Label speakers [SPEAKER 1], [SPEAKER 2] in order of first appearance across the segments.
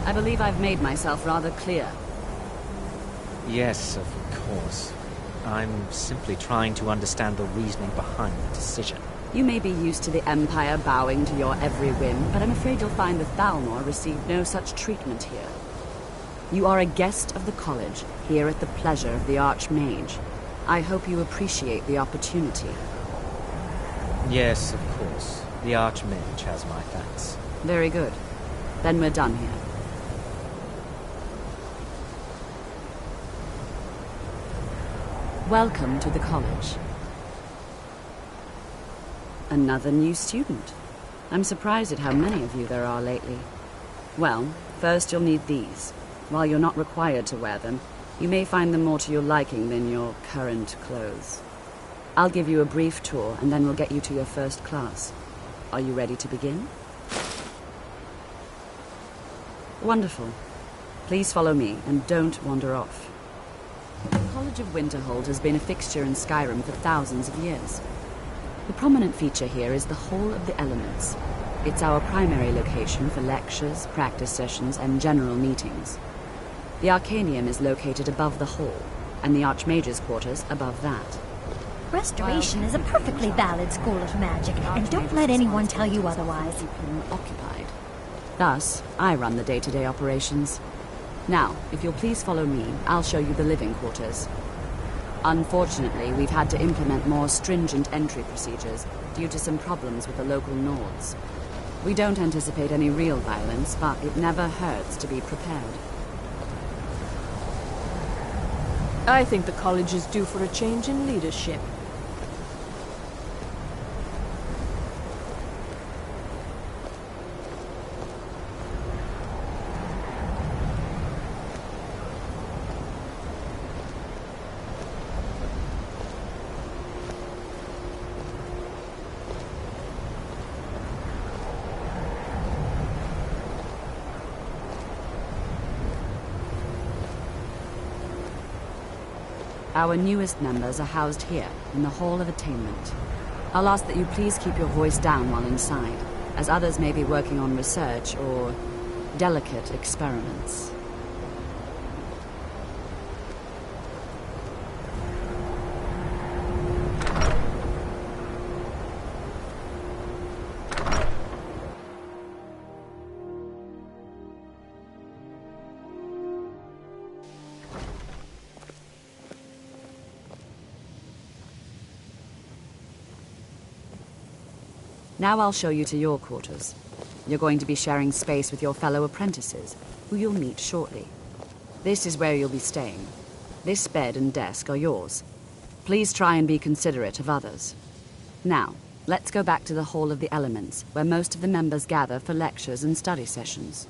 [SPEAKER 1] I believe I've made myself rather clear.
[SPEAKER 2] Yes, of course. I'm simply trying to understand the reasoning behind the decision.
[SPEAKER 1] You may be used to the Empire bowing to your every whim, but I'm afraid you'll find the Thalmor received no such treatment here. You are a guest of the college, here at the pleasure of the Archmage. I hope you appreciate the opportunity.
[SPEAKER 2] Yes, of course. The Archmage has my thanks.
[SPEAKER 1] Very good. Then we're done here. Welcome to the college. Another new student. I'm surprised at how many of you there are lately. Well, first you'll need these. While you're not required to wear them, you may find them more to your liking than your current clothes. I'll give you a brief tour, and then we'll get you to your first class. Are you ready to begin? Wonderful. Please follow me, and don't wander off. The College of Winterhold has been a fixture in Skyrim for thousands of years. The prominent feature here is the Hall of the Elements. It's our primary location for lectures, practice sessions, and general meetings. The Arcanium is located above the hall, and the Archmage's quarters above that.
[SPEAKER 3] Restoration is a perfectly valid school of magic, and don't let anyone tell you otherwise.
[SPEAKER 1] Occupied. Thus, I run the day-to-day operations. Now, if you'll please follow me, I'll show you the living quarters. Unfortunately, we've had to implement more stringent entry procedures due to some problems with the local Nords. We don't anticipate any real violence, but it never hurts to be prepared.
[SPEAKER 4] I think the college is due for a change in leadership.
[SPEAKER 1] Our newest members are housed here, in the Hall of Attainment. I'll ask that you please keep your voice down while inside, as others may be working on research or delicate experiments. Now I'll show you to your quarters. You're going to be sharing space with your fellow apprentices, who you'll meet shortly. This is where you'll be staying. This bed and desk are yours. Please try and be considerate of others. Now, let's go back to the Hall of the Elements, where most of the members gather for lectures and study sessions.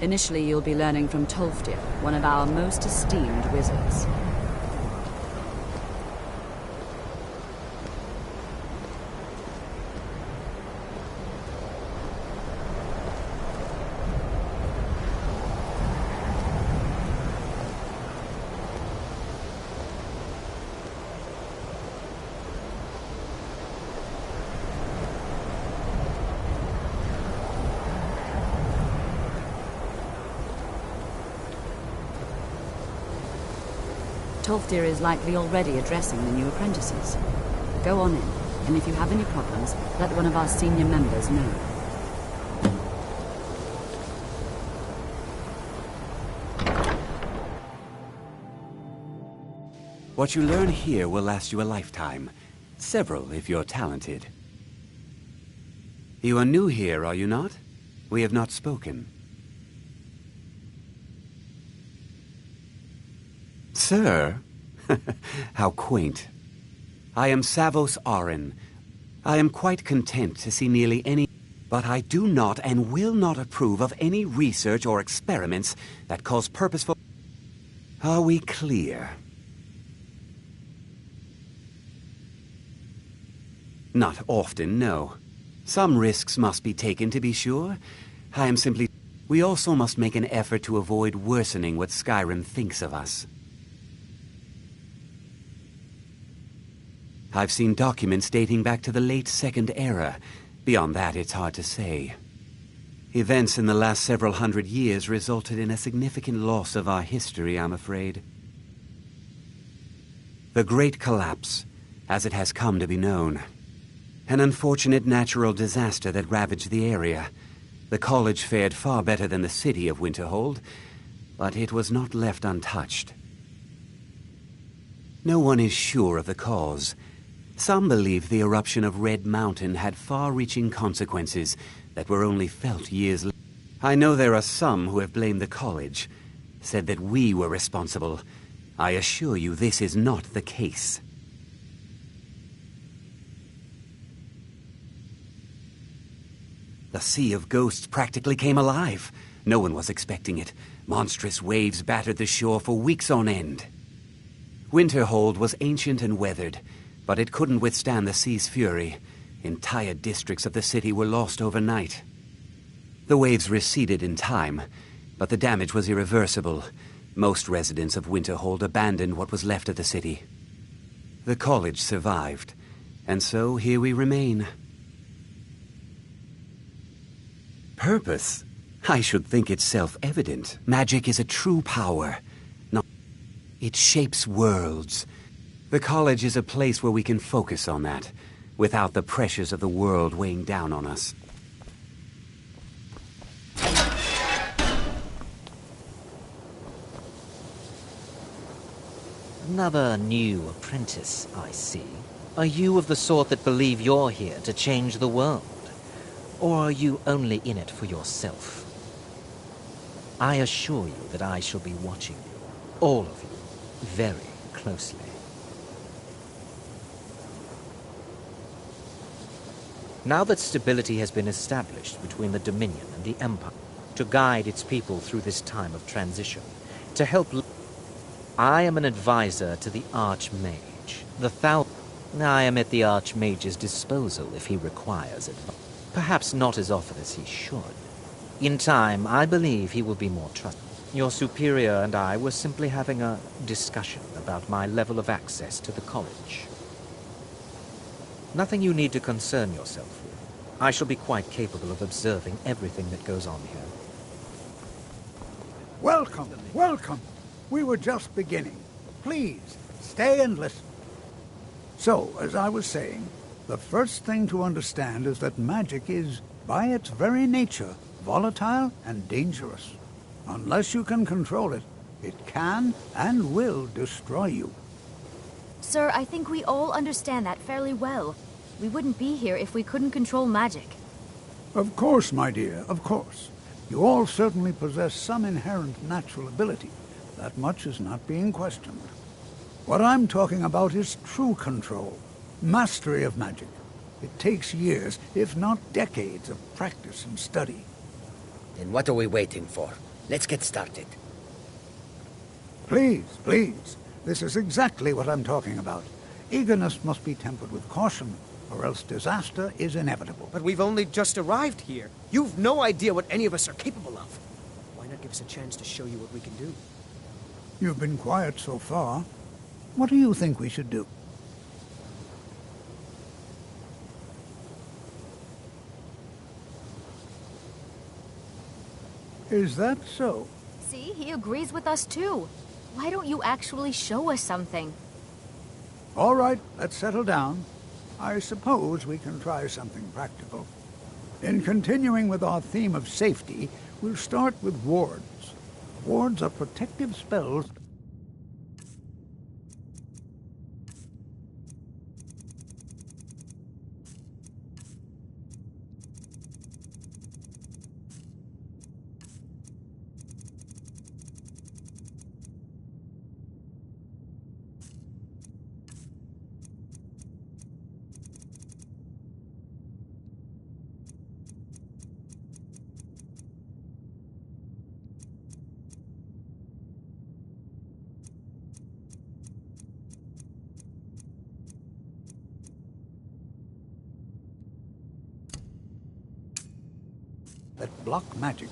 [SPEAKER 1] Initially, you'll be learning from Tolfdir, one of our most esteemed wizards. Tolfdir is likely already addressing the new apprentices. Go on in, and if you have any problems, let one of our senior members know.
[SPEAKER 5] What you learn here will last you a lifetime. Several, if you're talented. You are new here, are you not? We have not spoken. Sir? How quaint. I am Savos Arin. I am quite content to see nearly any... But I do not and will not approve of any research or experiments that cause purposeful... Are we clear? Not often, no. Some risks must be taken, to be sure. I am simply... We also must make an effort to avoid worsening what Skyrim thinks of us. I've seen documents dating back to the late Second Era. Beyond that, it's hard to say. Events in the last several hundred years resulted in a significant loss of our history, I'm afraid. The Great Collapse, as it has come to be known. An unfortunate natural disaster that ravaged the area. The college fared far better than the city of Winterhold, but it was not left untouched. No one is sure of the cause. Some believe the eruption of Red Mountain had far-reaching consequences that were only felt years later. I know there are some who have blamed the college, said that we were responsible. I assure you this is not the case. The Sea of Ghosts practically came alive. No one was expecting it. Monstrous waves battered the shore for weeks on end. Winterhold was ancient and weathered, but it couldn't withstand the sea's fury. Entire districts of the city were lost overnight. The waves receded in time, but the damage was irreversible. Most residents of Winterhold abandoned what was left of the city. The college survived, and so here we remain. Purpose? I should think it's self-evident. Magic is a true power. It shapes worlds. The college is a place where we can focus on that, without the pressures of the world weighing down on us.
[SPEAKER 2] Another new apprentice, I see. Are you of the sort that believe you're here to change the world? Or are you only in it for yourself? I assure you that I shall be watching you, all of you, very closely. Now that stability has been established between the Dominion and the Empire, to guide its people through this time of transition, to help... I am an advisor to the Archmage. I am at the Archmage's disposal if he requires it. Perhaps not as often as he should. In time, I believe he will be more trusted. Your superior and I were simply having a discussion about my level of access to the college. Nothing you need to concern yourself with. I shall be quite capable of observing everything that goes on here.
[SPEAKER 6] Welcome, welcome. We were just beginning. Please, stay and listen. So, as I was saying, the first thing to understand is that magic is, by its very nature, volatile and dangerous. Unless you can control it, it can and will destroy you.
[SPEAKER 7] Sir, I think we all understand that fairly well. We wouldn't be here if we couldn't control magic.
[SPEAKER 6] Of course, my dear, of course. You all certainly possess some inherent natural ability. That much is not being questioned. What I'm talking about is true control, mastery of magic. It takes years, if not decades, of practice and study.
[SPEAKER 8] Then what are we waiting for? Let's get started.
[SPEAKER 6] Please, please. This is exactly what I'm talking about. Eagerness must be tempered with caution, or else disaster is inevitable.
[SPEAKER 9] But we've only just arrived here. You've no idea what any of us are capable of. Why not give us a chance to show you what we can do?
[SPEAKER 6] You've been quiet so far. What do you think we should do? Is that so?
[SPEAKER 7] See, he agrees with us too. Why don't you actually show us something?
[SPEAKER 6] All right, let's settle down. I suppose we can try something practical. In continuing with our theme of safety, we'll start with wards. Wards are protective spells. That block magic.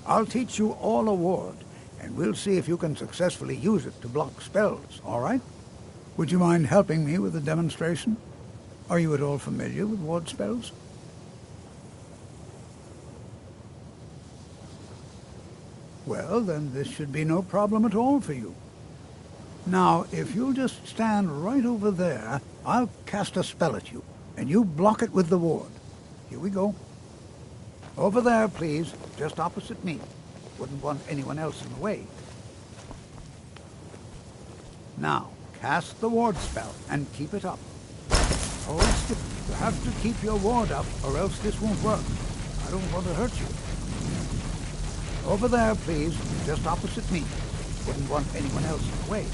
[SPEAKER 6] I'll teach you all a ward, and we'll see if you can successfully use it to block spells, all right? Would you mind helping me with the demonstration? Are you at all familiar with ward spells? Well, then this should be no problem at all for you. Now, if you'll just stand right over there, I'll cast a spell at you, and you block it with the ward. Here we go. Over there, please, just opposite me. Wouldn't want anyone else in the way. Now, cast the ward spell and keep it up. Hold still. You have to keep your ward up, or else this won't work. I don't want to hurt you. Over there, please, just opposite me. Wouldn't want anyone else in the way.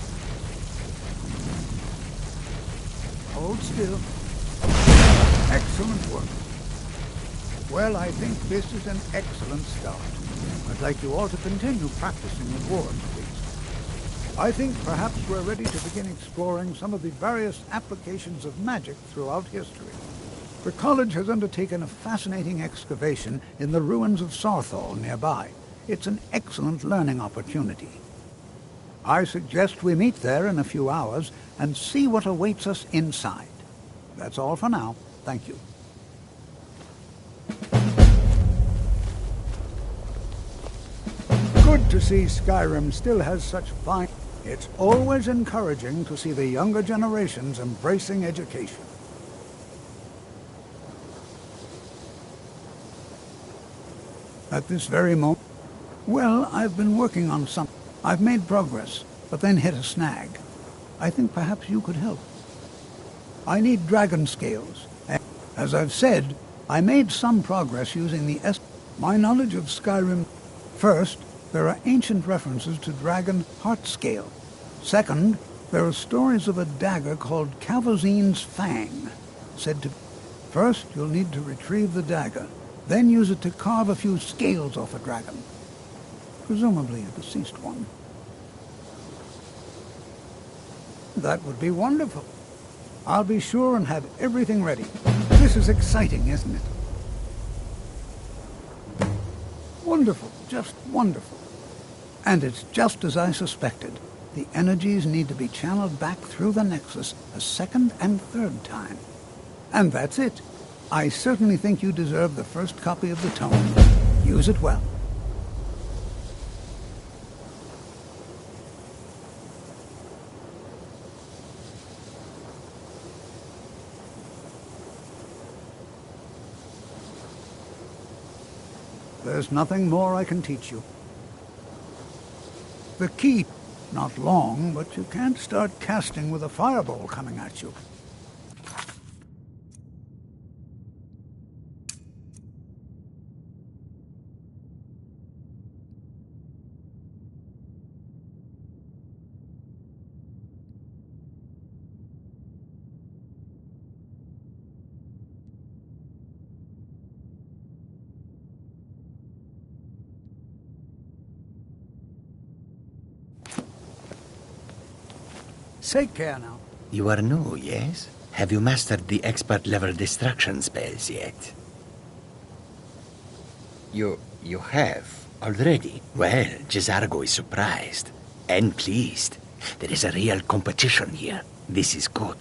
[SPEAKER 6] Hold still. Excellent work. Well, I think this is an excellent start. I'd like you all to continue practicing with wards, please. I think perhaps we're ready to begin exploring some of the various applications of magic throughout history. The college has undertaken a fascinating excavation in the ruins of Sarthal nearby. It's an excellent learning opportunity. I suggest we meet there in a few hours and see what awaits us inside. That's all for now. Thank you. Good to see Skyrim still has such fine... It's always encouraging to see the younger generations embracing education. At this very moment... Well, I've been working on something. I've made progress, but then hit a snag. I think perhaps you could help. I need dragon scales. And as I've said, I made some progress using the my knowledge of Skyrim. First, there are ancient references to dragon heart scale. Second, there are stories of a dagger called Calvazine's Fang, said to... First, you'll need to retrieve the dagger, then use it to carve a few scales off a dragon. Presumably a deceased one. That would be wonderful. I'll be sure and have everything ready. This is exciting, isn't it? Wonderful, just wonderful. And it's just as I suspected. The energies need to be channeled back through the Nexus a second and third time. And that's it. I certainly think you deserve the first copy of the tome. Use it well. There's nothing more I can teach you. The key, not long, but you can't start casting with a fireball coming at you. Take care now.
[SPEAKER 8] You are new, yes? Have you mastered the expert-level destruction spells yet? You have? Already? Well, Jezargo is surprised. And pleased. There is a real competition here. This is good.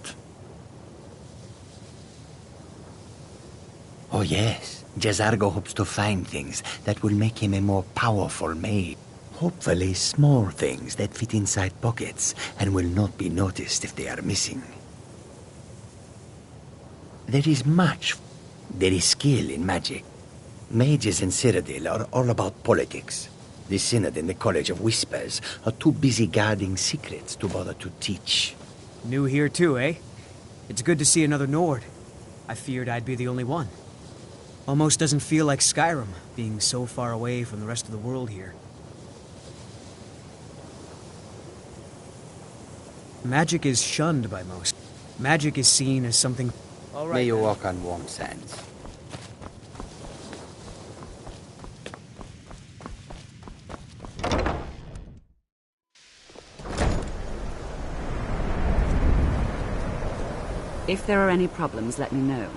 [SPEAKER 8] Oh yes, Jezargo hopes to find things that will make him a more powerful mage. Hopefully small things that fit inside pockets and will not be noticed if they are missing. There is skill in magic. Mages in Cyrodiil are all about politics. The Synod and the College of Whispers are too busy guarding secrets to bother to teach.
[SPEAKER 9] New here too, eh? It's good to see another Nord. I feared I'd be the only one. Almost doesn't feel like Skyrim, being so far away from the rest of the world here. Magic is shunned by most. Magic is seen as something...
[SPEAKER 8] All right, may you walk on warm sands.
[SPEAKER 1] If there are any problems, let me know.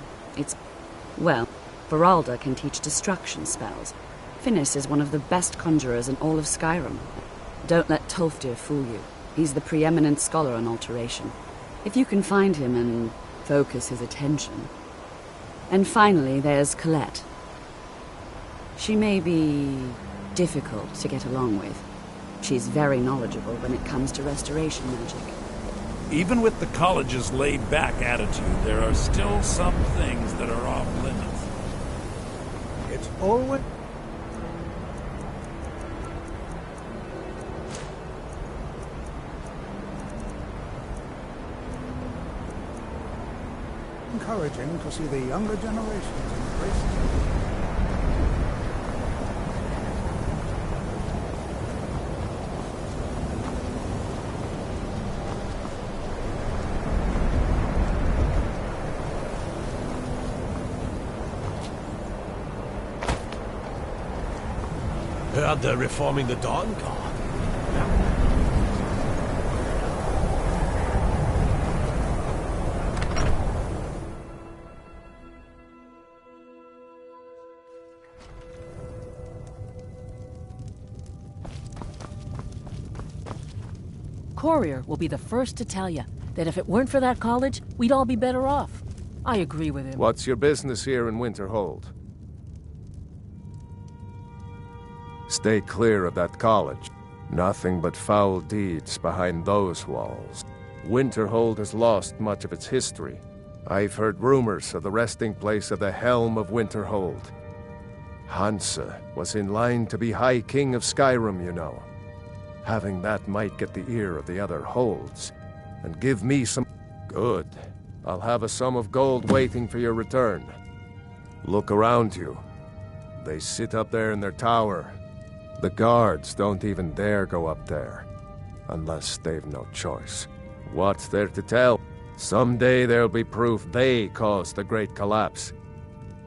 [SPEAKER 1] Well, Varalda can teach destruction spells. Finis is one of the best conjurers in all of Skyrim. Don't let Tolfdir fool you. He's the preeminent scholar on alteration. If you can find him and focus his attention. And finally, there's Colette. She may be difficult to get along with. She's very knowledgeable when it comes to restoration magic.
[SPEAKER 10] Even with the college's laid-back attitude, there are still some things that are off-limits.
[SPEAKER 6] It's always... encouraging to see the younger generations embrace it.
[SPEAKER 10] Heard they're reforming the Dawn Guard.
[SPEAKER 4] Courier will be the first to tell you that if it weren't for that college, we'd all be better off. I agree with him.
[SPEAKER 11] What's your business here in Winterhold? Stay clear of that college. Nothing but foul deeds behind those walls. Winterhold has lost much of its history. I've heard rumors of the resting place of the Helm of Winterhold. Hansa was in line to be High King of Skyrim, you know. Having that might get the ear of the other holds, and give me some... Good. I'll have a sum of gold waiting for your return. Look around you. They sit up there in their tower. The guards don't even dare go up there, unless they've no choice. What's there to tell? Someday there'll be proof they caused the Great Collapse.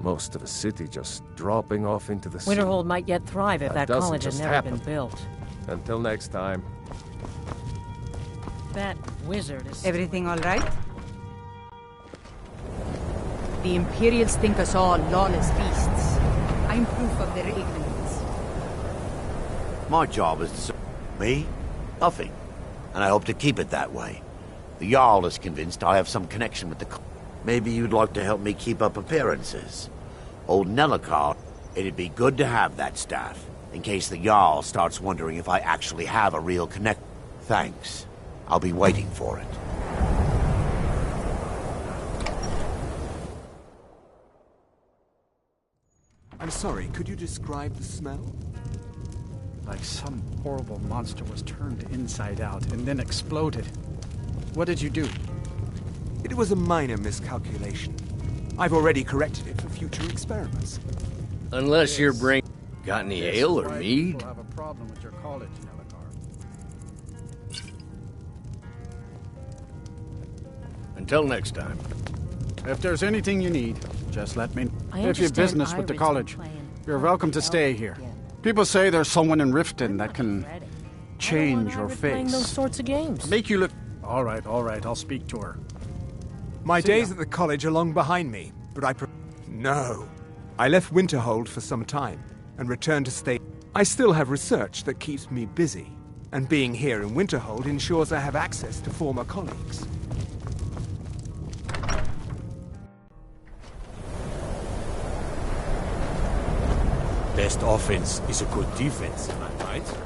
[SPEAKER 11] Most of the city just dropping off into the sea.
[SPEAKER 4] Winterhold might yet thrive if that college had never been built.
[SPEAKER 11] Until next time.
[SPEAKER 4] That wizard is...
[SPEAKER 12] Everything all right? The Imperials think us all lawless beasts. I'm proof of their ignorance.
[SPEAKER 13] My job is to serve me? Nothing. And I hope to keep it that way. The Jarl is convinced I have some connection with the... Maybe you'd like to help me keep up appearances. Old Nellakar, it'd be good to have that staff, in case the Jarl starts wondering if I actually have a real connect... Thanks. I'll be waiting for it.
[SPEAKER 14] I'm sorry, could you describe the smell?
[SPEAKER 15] Like some horrible monster was turned inside out and then exploded. What did you do?
[SPEAKER 14] It was a minor miscalculation. I've already corrected it for future experiments.
[SPEAKER 16] Unless your brain got any ale or mead?
[SPEAKER 15] We'll have a problem with your college, Nellakar.
[SPEAKER 16] Until next time.
[SPEAKER 15] If there's anything you need, just let me know. If
[SPEAKER 4] you
[SPEAKER 15] have business with the college, you're welcome to stay here. People say there's someone in Riften that can change your face.
[SPEAKER 4] Playing those sorts of games.
[SPEAKER 15] Make you look... All right, I'll speak to her.
[SPEAKER 14] My days at the college are long behind me, but No. I left Winterhold for some time, and returned to stay... I still have research that keeps me busy, and being here in Winterhold ensures I have access to former colleagues.
[SPEAKER 10] Best offense is a good defense, am I right?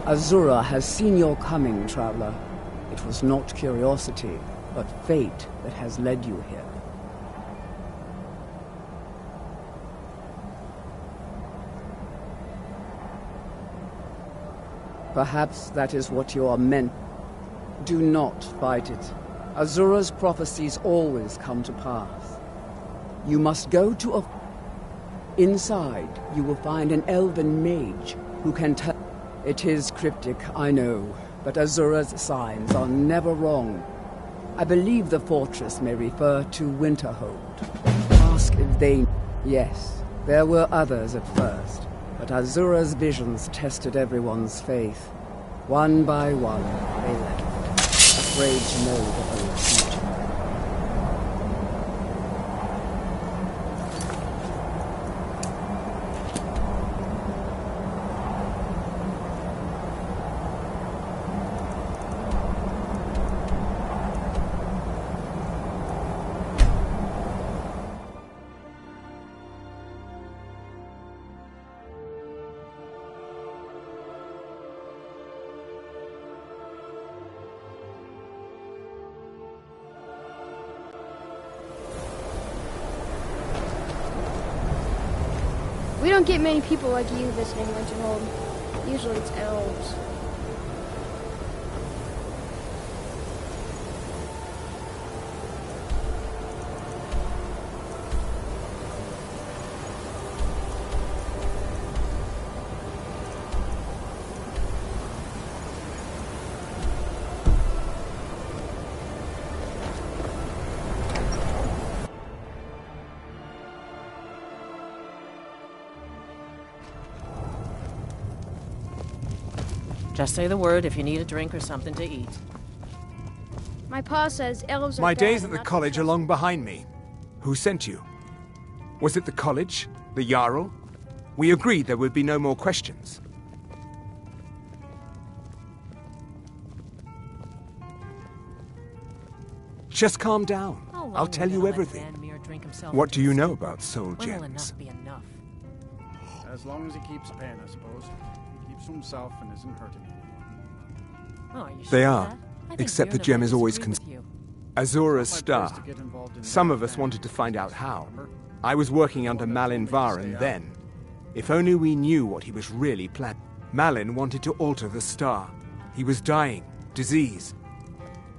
[SPEAKER 17] Azura has seen your coming, traveler. It was not curiosity, but fate that has led you here. Perhaps that is what you are meant. Do not fight it. Azura's prophecies always come to pass. You must go to a... Inside, you will find an elven mage who can tell... It is cryptic, I know, but Azura's signs are never wrong. I believe the fortress may refer to Winterhold. Ask if they... Yes, there were others at first, but Azura's visions tested everyone's faith. One by one, they left, afraid to know the old future.
[SPEAKER 18] We don't get many people like you visiting Winterhold. Usually it's elves.
[SPEAKER 4] Just say the word if you need a drink or something to eat.
[SPEAKER 18] My pa says elves are
[SPEAKER 14] My
[SPEAKER 18] bad
[SPEAKER 14] days at
[SPEAKER 18] and
[SPEAKER 14] the
[SPEAKER 18] not to
[SPEAKER 14] college are
[SPEAKER 18] trust
[SPEAKER 14] long behind me. Who sent you? Was it the college? The Jarl? We agreed there would be no more questions. Just calm down. I'll tell you everything. What do you know about soul gems?
[SPEAKER 15] As long as he keeps paying, I suppose. He keeps to himself and isn't hurting anyone.
[SPEAKER 4] Oh, you
[SPEAKER 14] They
[SPEAKER 4] sure
[SPEAKER 14] are,
[SPEAKER 4] of that? I think
[SPEAKER 14] except the
[SPEAKER 4] Bjorn
[SPEAKER 14] gem
[SPEAKER 4] might
[SPEAKER 14] is always
[SPEAKER 4] disagree with you.
[SPEAKER 14] Azura's
[SPEAKER 15] It's not my
[SPEAKER 14] star.
[SPEAKER 15] place to get involved in
[SPEAKER 14] Some
[SPEAKER 15] that
[SPEAKER 14] of us
[SPEAKER 15] family
[SPEAKER 14] wanted to find out
[SPEAKER 15] business,
[SPEAKER 14] how.
[SPEAKER 15] remember?
[SPEAKER 14] I was working under Malin Varen then. If only we knew what he was really planning. Malin wanted to alter the star. He was dying, disease.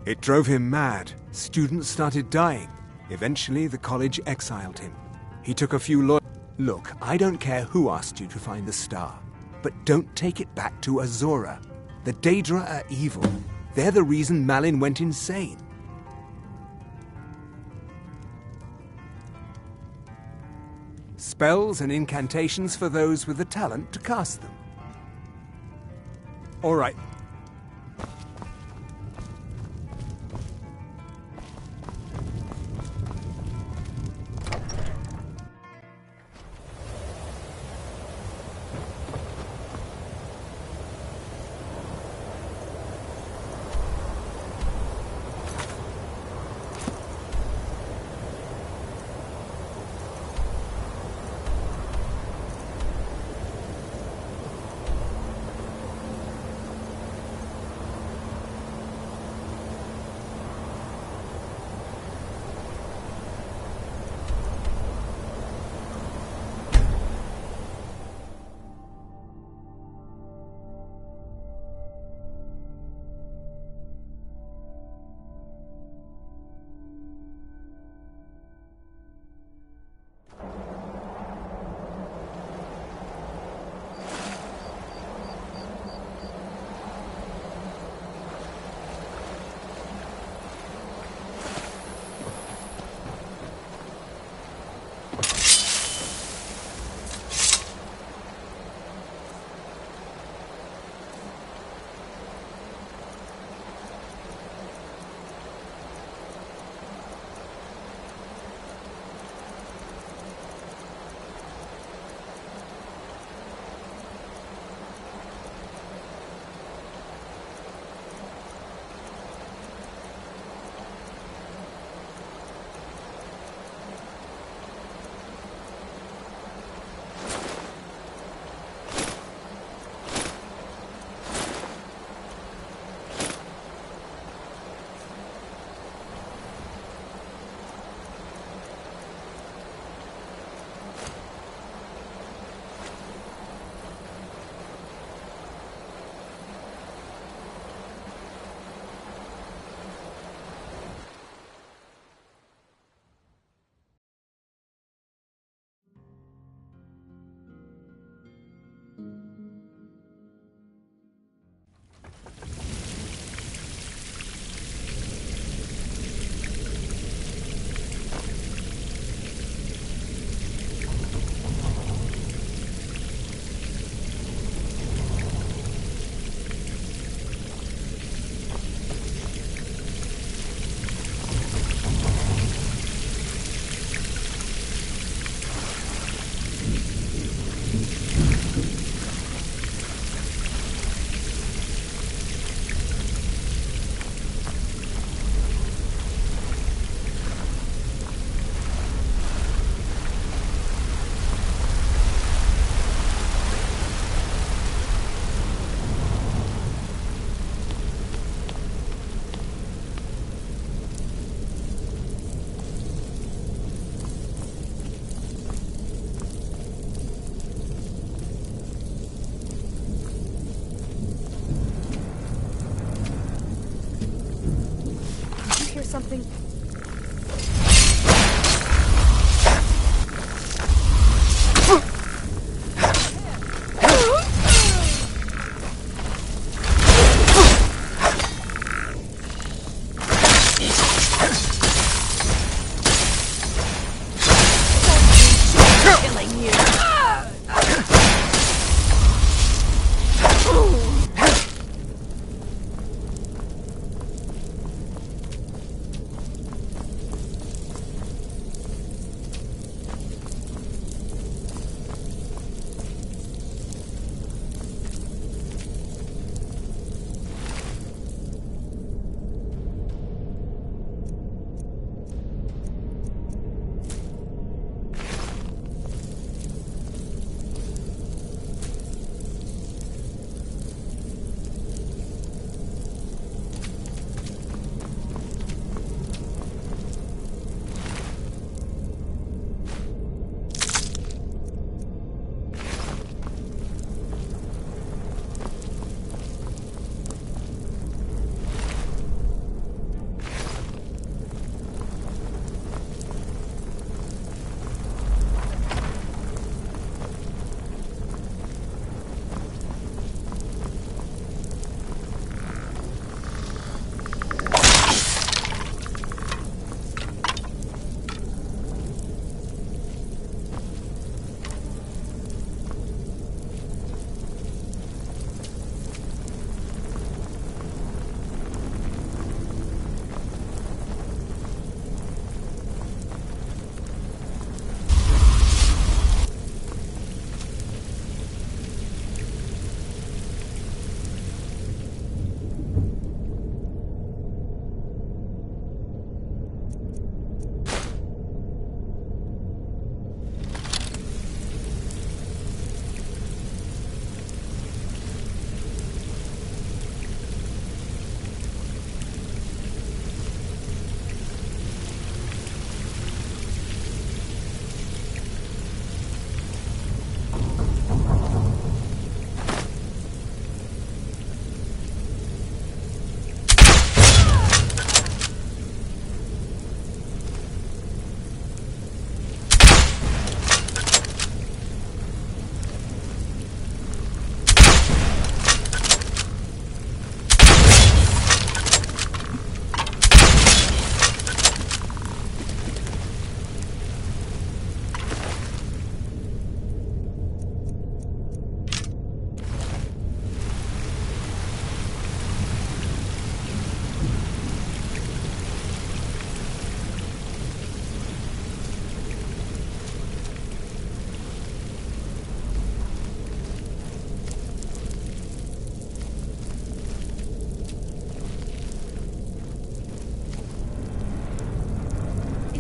[SPEAKER 14] It drove him mad. Students started dying. Eventually, the college exiled him. He took a few Look, I don't care who asked you to find the star, but don't take it back to Azura. The Daedra are evil. They're the reason Malin went insane. Spells and incantations for those with the talent to cast them. All right.
[SPEAKER 18] something?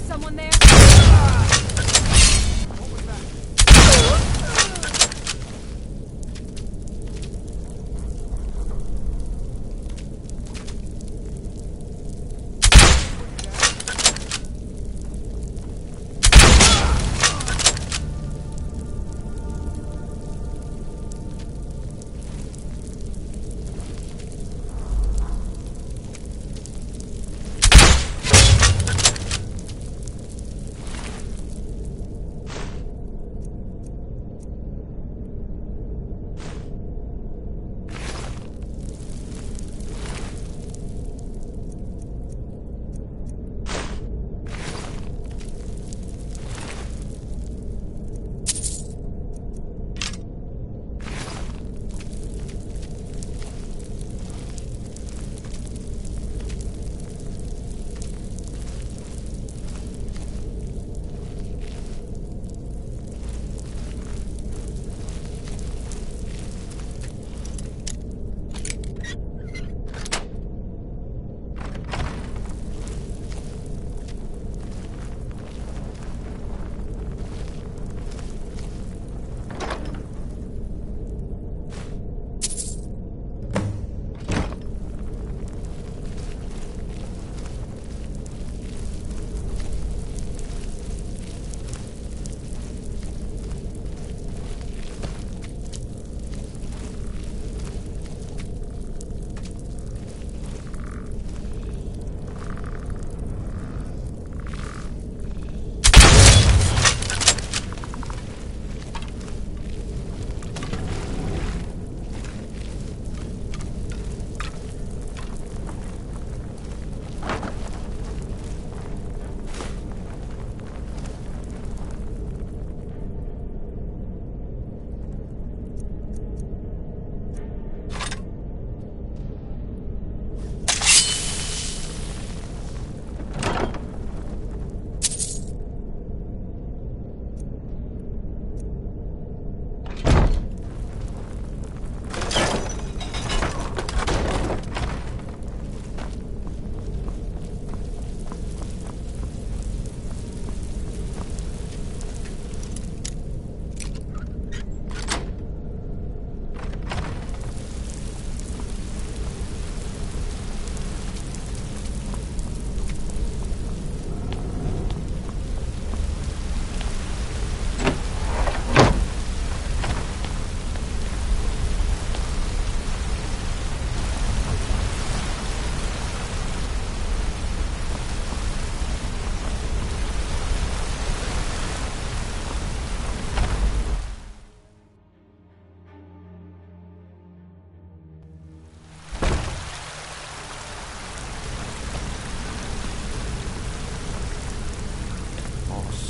[SPEAKER 12] Someone there?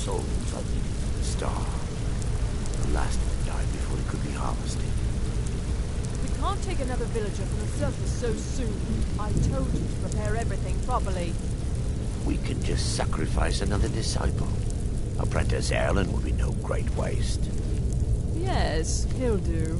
[SPEAKER 13] souls underneath the star. The last of them died before it could be harvested.
[SPEAKER 19] We can't take another villager from the surface so soon. I told you to prepare everything properly.
[SPEAKER 13] We can just sacrifice another disciple. Apprentice Erlen will be no great waste.
[SPEAKER 19] Yes, he'll do.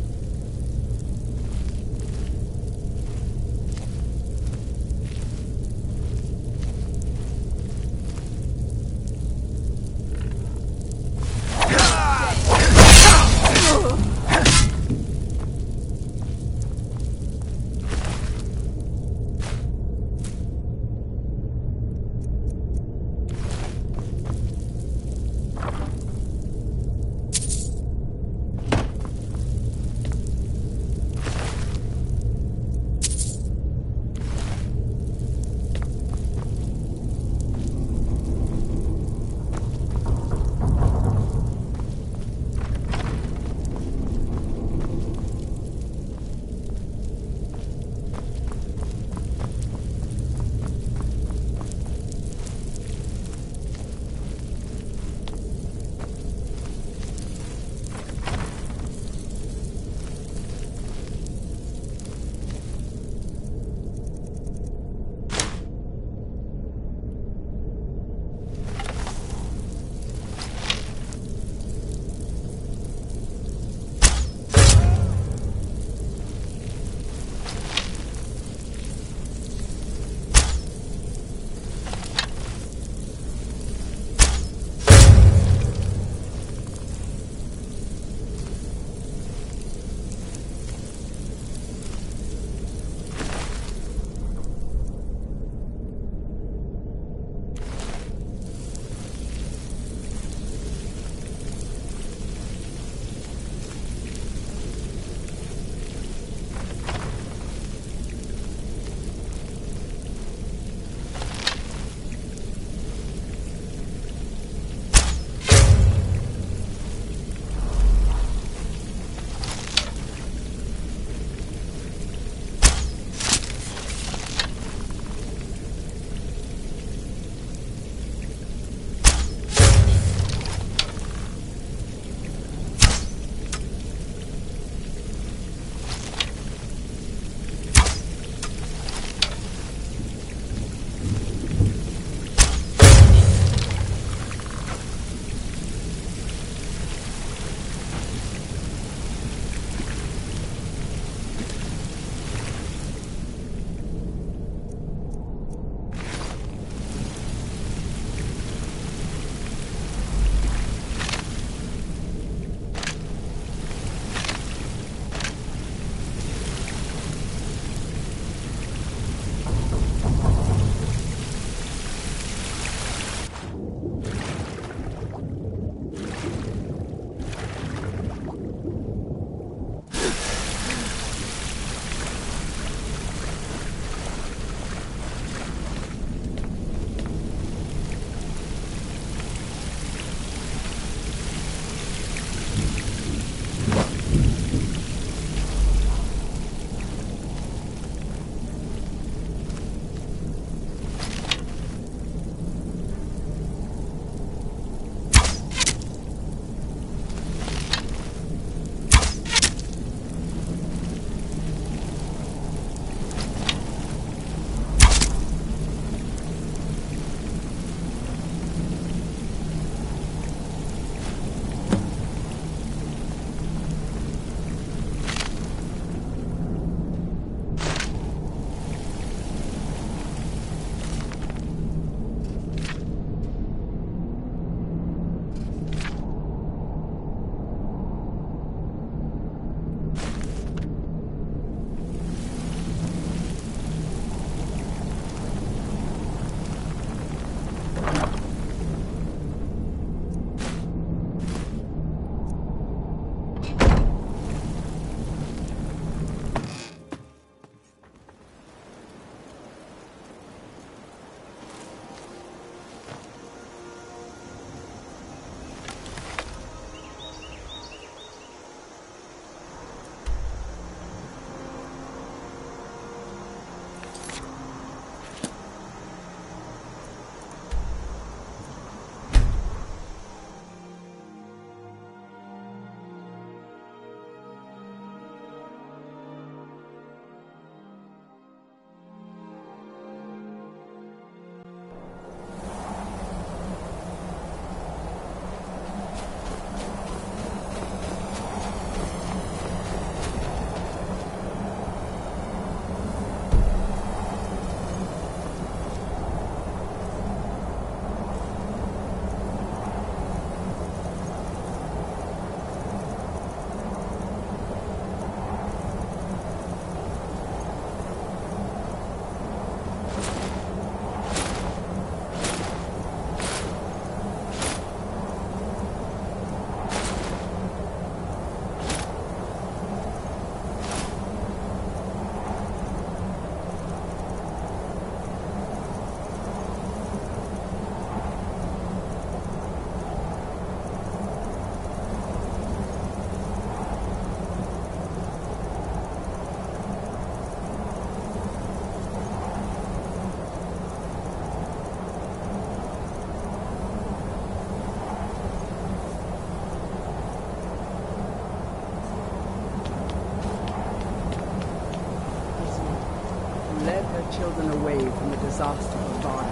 [SPEAKER 17] disaster of Vandal.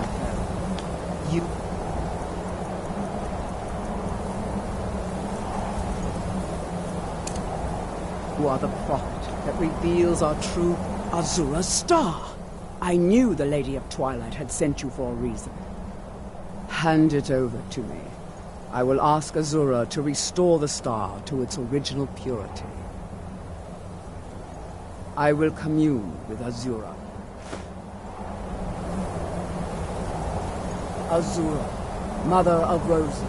[SPEAKER 17] You... You are the prophet that reveals our true Azura's star. I knew the Lady of Twilight had sent you for a reason. Hand it over to me. I will ask Azura to restore the star to its original purity. I will commune with Azura. Azura, Mother of Roses,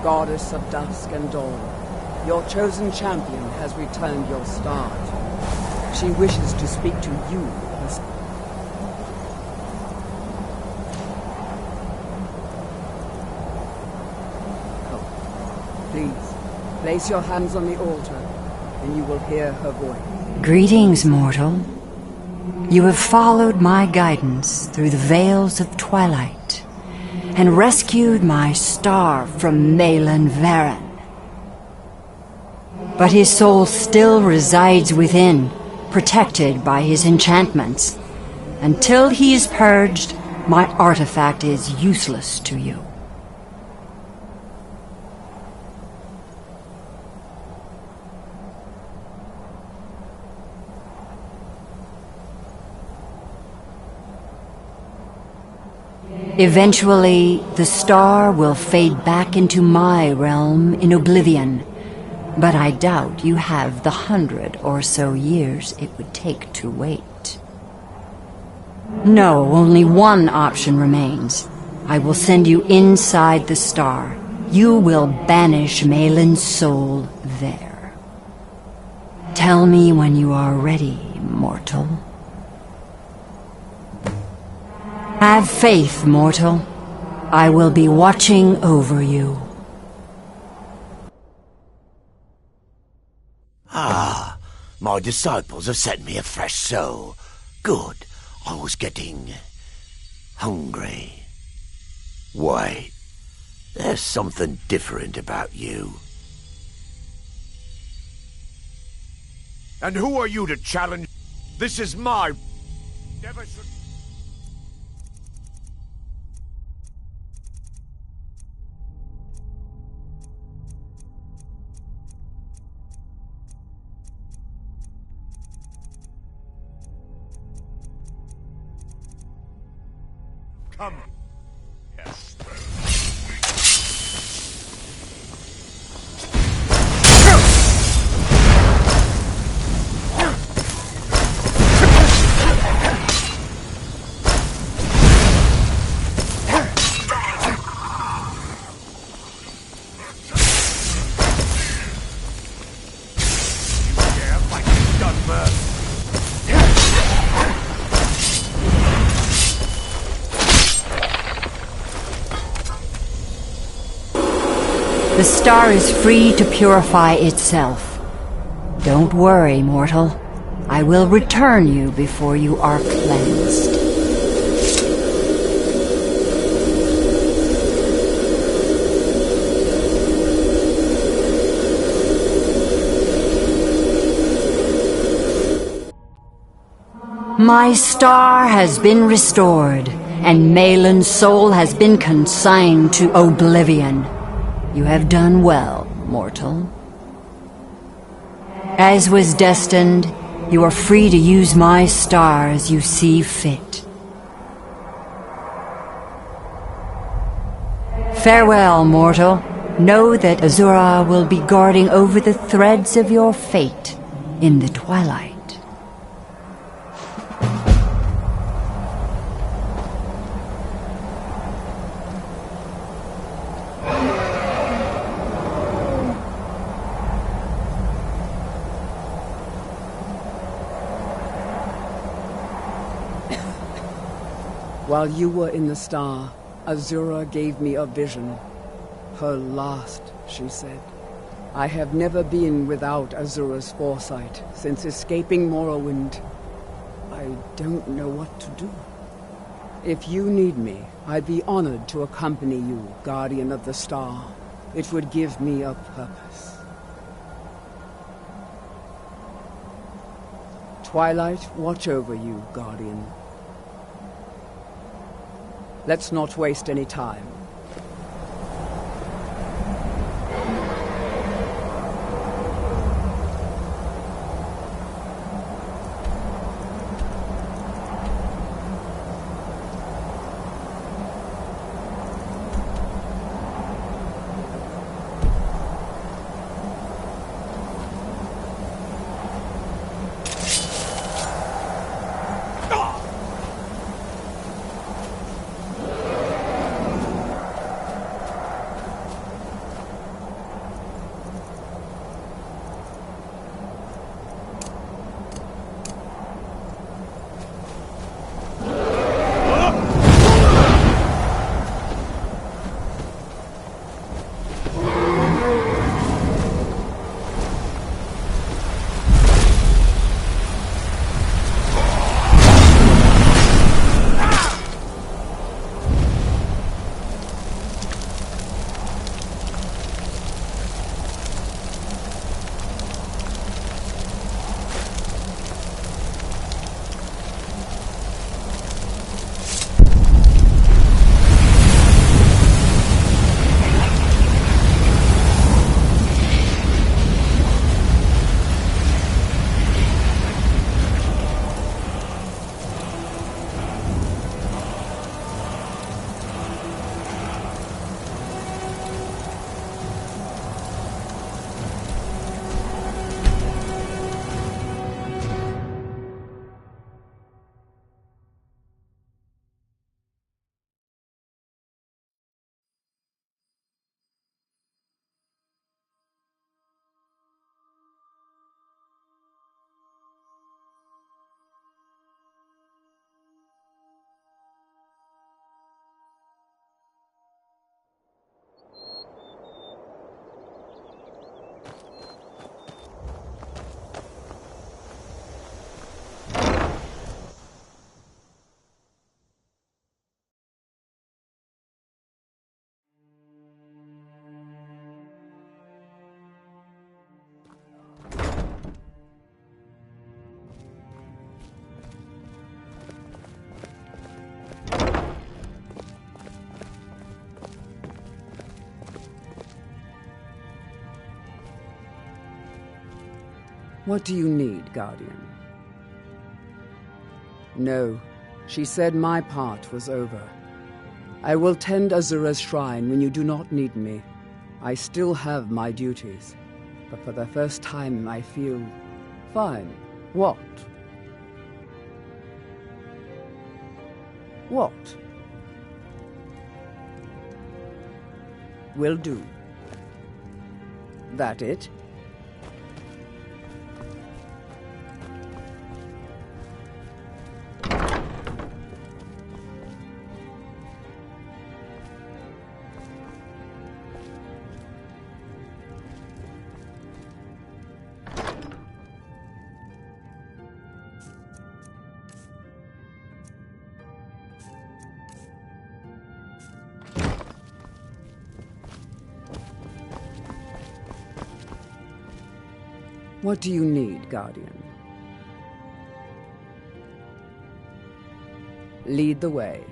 [SPEAKER 17] Goddess of Dusk and Dawn, your chosen champion has returned your star. She wishes to speak to you herself. Please, place your hands on the altar, and you will hear her voice.
[SPEAKER 20] Greetings, mortal. You have followed my guidance through the veils of twilight, and rescued my star from Malin Varen. But his soul still resides within, protected by his enchantments. Until he is purged, my artifact is useless to you. Eventually, the star will fade back into my realm in oblivion, but I doubt you have the 100 or so years it would take to wait. No, only one option remains. I will send you inside the star. You will banish Malin's soul there. Tell me when you are ready, mortal. Have faith, mortal. I will be watching over you.
[SPEAKER 13] Ah, my disciples have sent me a fresh soul. Good. I was getting hungry. Wait, there's something different about you.
[SPEAKER 21] And who are you to challenge? This is my... Never should... Come. Yes.
[SPEAKER 20] The star is free to purify itself. Don't worry, mortal. I will return you before you are cleansed. My star has been restored, and Malin's soul has been consigned to oblivion. You have done well, mortal. As was destined, you are free to use my star as you see fit. Farewell, mortal. Know that Azura will be guarding over the threads of your fate in the twilight.
[SPEAKER 17] While you were in the star, Azura gave me a vision. Her last, she said. I have never been without Azura's foresight since escaping Morrowind. I don't know what to do. If you need me, I'd be honored to accompany you, Guardian of the Star. It would give me a purpose. Twilight, watch over you, Guardian. Let's not waste any time. What do you need, Guardian? No, she said my part was over. I will tend Azura's shrine when you do not need me. I still have my duties, but for the first time I feel fine. What? What? Will do. That it? What do you need, Guardian? Lead the way.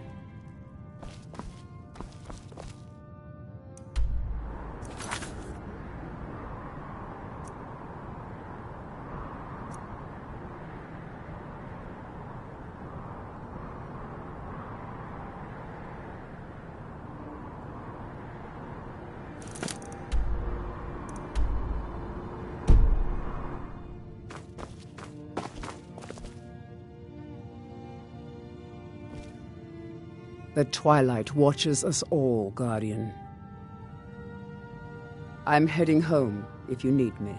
[SPEAKER 17] The twilight watches us all, Guardian. I'm heading home if you need me.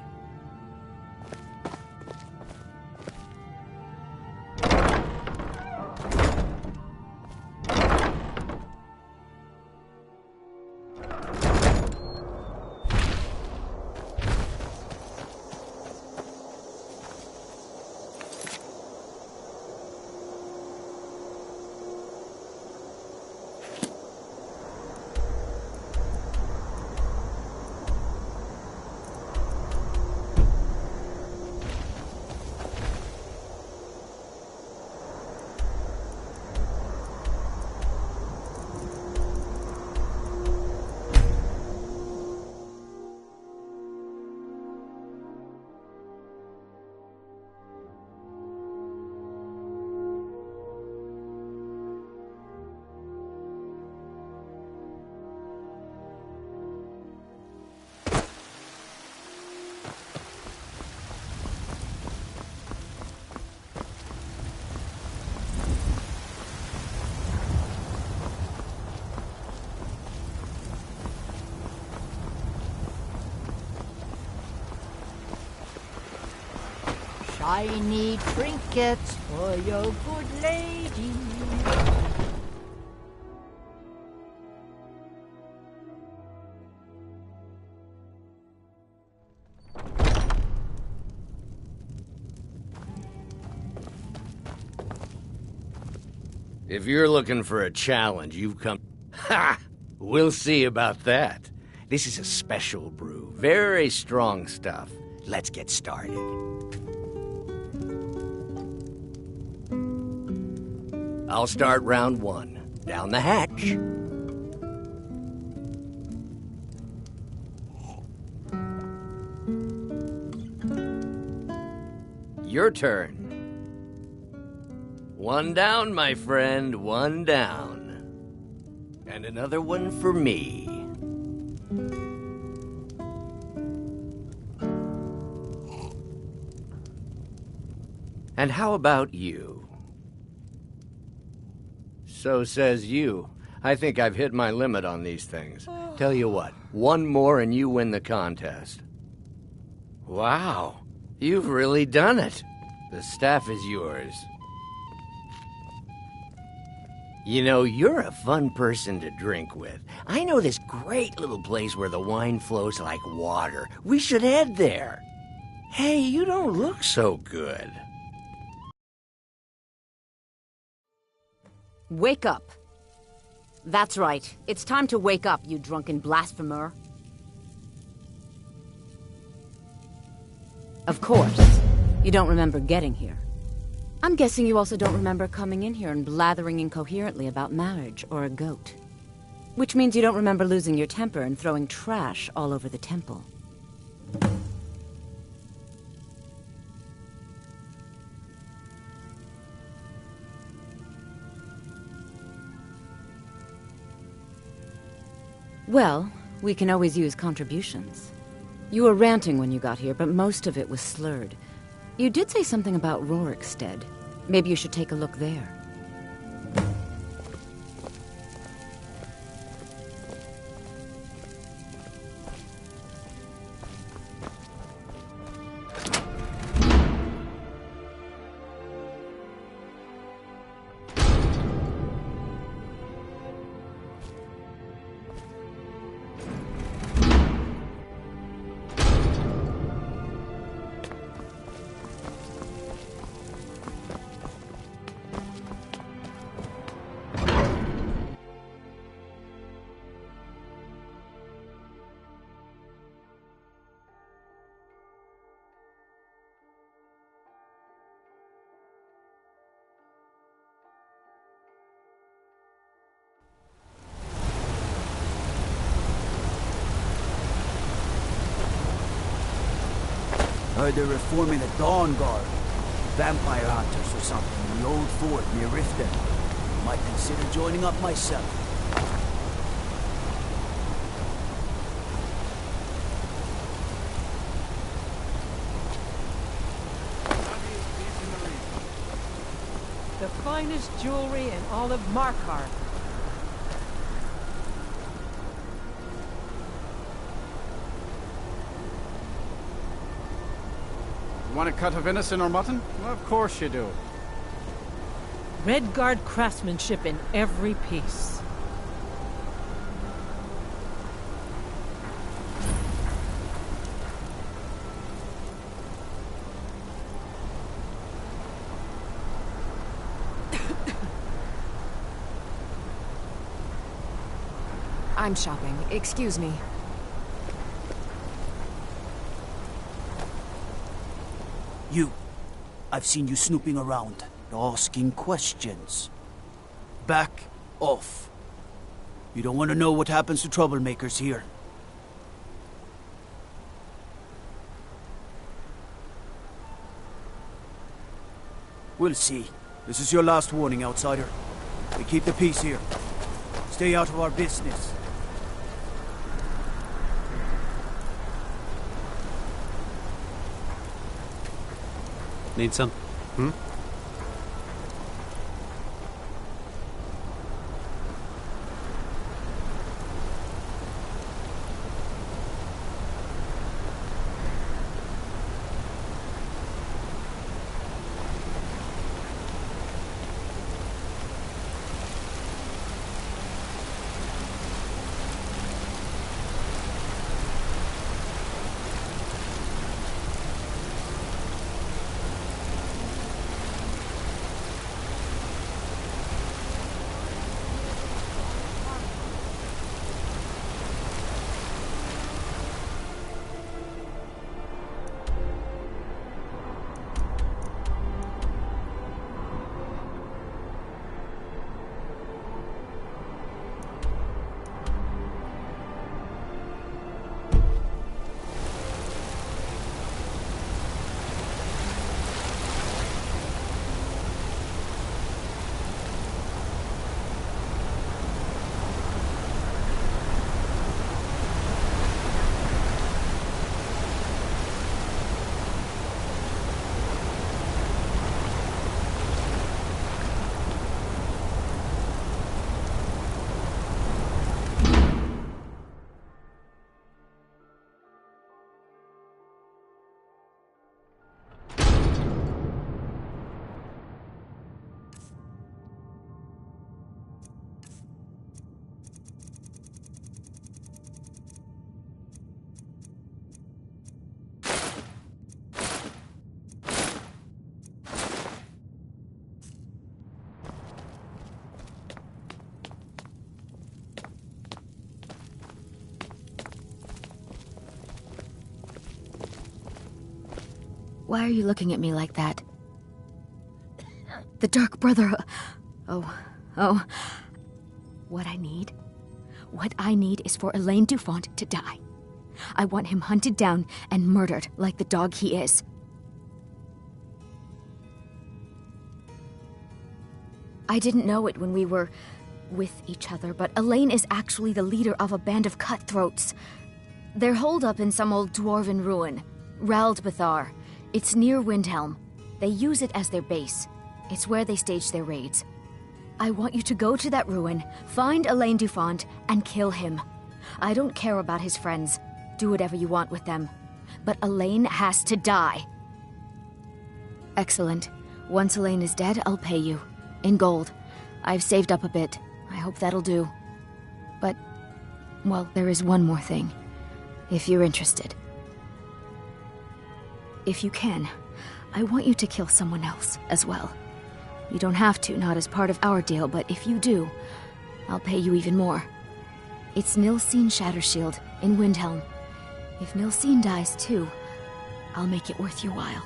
[SPEAKER 12] shiny trinkets for your good lady.
[SPEAKER 16] If you're looking for a challenge, you've come... Ha! We'll see about that. This is a special brew. Very strong stuff. Let's get started. I'll start round one. Down the hatch. Your turn. One down, my friend, one down. And another one for me. And how about you? So says you. I think I've hit my limit on these things. Tell you what, one more and you win the contest. Wow, you've really done it. The staff is yours. You know, you're a fun person to drink with. I know this great little place where the wine flows like water. We should head there. Hey, you don't look so good.
[SPEAKER 3] Wake up. That's right. It's time to wake up, you drunken blasphemer. Of course. You don't remember getting here. I'm guessing you also don't remember coming in here and blathering incoherently about marriage or a goat. Which means you don't remember losing your temper and throwing trash all over the temple. Well, we can always use contributions. You were ranting when you got here, but most of it was slurred. You did say something about Rorikstead. Maybe you should take a look there.
[SPEAKER 22] Heard they're reforming the Dawn Guard. Vampire hunters or something in the old fort near Riften. Might consider joining up myself.
[SPEAKER 19] The finest jewelry in all of Markarth.
[SPEAKER 15] You want a cut of venison or mutton? Well, of course you do.
[SPEAKER 4] Redguard craftsmanship in every piece.
[SPEAKER 23] I'm shopping. Excuse me.
[SPEAKER 22] You. I've seen you snooping around, asking questions. Back off. You don't want to know what happens to troublemakers here. We'll see. This is your last warning, outsider. We keep the peace here. Stay out of our business.
[SPEAKER 24] Need some? Hmm?
[SPEAKER 2] Why are you looking at me like that? The Dark Brother... Oh. What I need is for Elaine Dufont to die. I want him hunted down and murdered like the dog he is. I didn't know it when we were with each other, but Elaine is actually the leader of a band of cutthroats. They're holed up in some old dwarven ruin, Raldbathar. It's near Windhelm. They use it as their base. It's where they stage their raids. I want you to go to that ruin, find Elaine Dufont, and kill him. I don't care about his friends. Do whatever you want with them. But Elaine has to die. Excellent. Once Elaine is dead, I'll pay you. In gold. I've saved up a bit. I hope that'll do. But, well, there is one more thing. If you're interested. If you can, I want you to kill someone else as well. You don't have to, not as part of our deal, but if you do, I'll pay you even more. It's Nilsine Shattershield in Windhelm. If Nilsine dies too, I'll make it worth your while.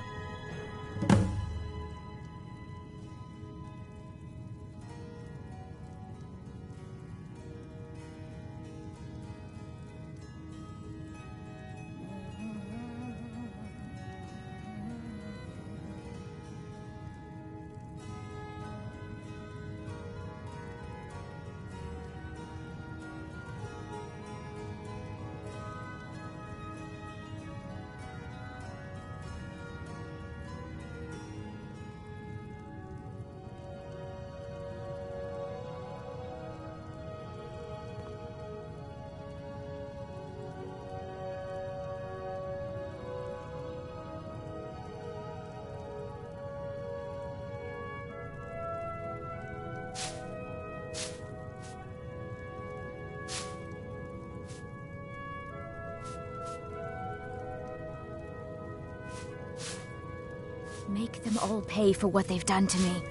[SPEAKER 2] Make them all pay for what they've done to me.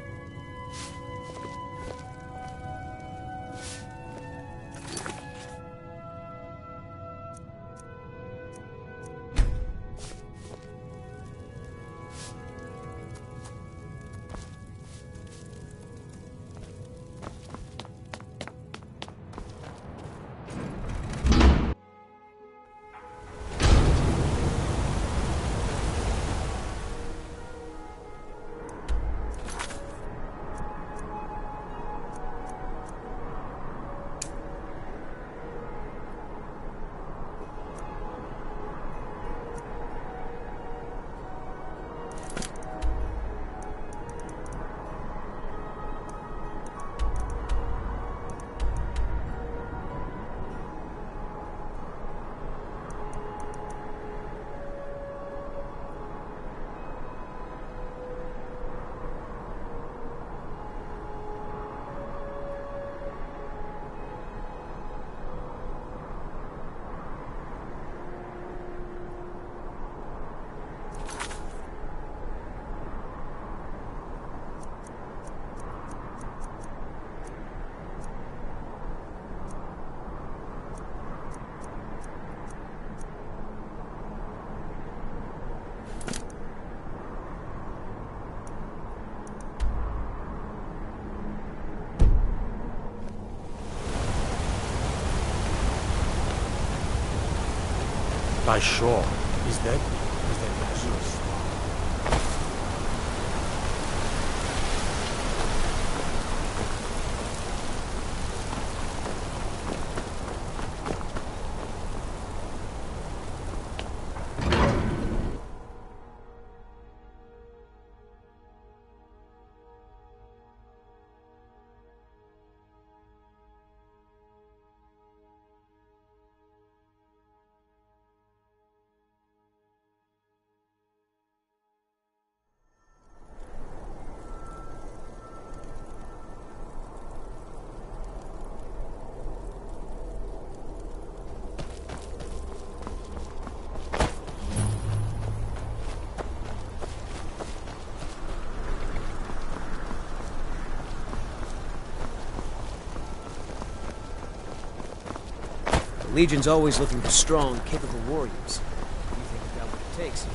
[SPEAKER 21] By shore. Is that Lazarus?
[SPEAKER 5] The Legion's always looking for strong, capable warriors. You think you've got what it takes.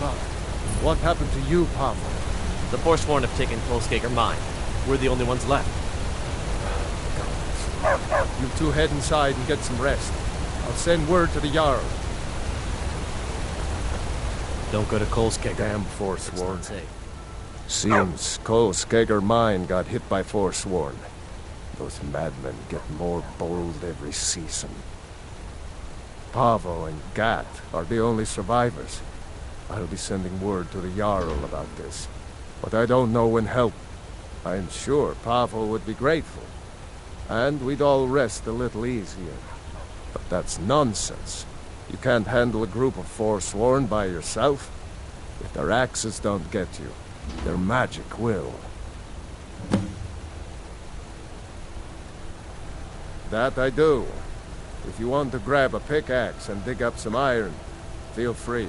[SPEAKER 11] blood. What happened to you, Pavel?
[SPEAKER 1] The Forsworn have taken Kolskager mine. We're the only ones left.
[SPEAKER 11] You two head inside and get some rest. I'll send word to the Jarl.
[SPEAKER 1] Don't go to Kolskager.
[SPEAKER 11] Damn Forsworn. Seems Kolskager mine got hit by Forsworn. Those madmen get more bold every season. Pavo and Gat are the only survivors. I'll be sending word to the Jarl about this. But I don't know when help. I'm sure Pavo would be grateful. And we'd all rest a little easier. But that's nonsense. You can't handle a group of Forsworn by yourself. If their axes don't get you, their magic will. That I do. If you want to grab a pickaxe and dig up some iron, feel free.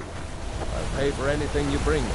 [SPEAKER 11] I'll pay for anything you bring me.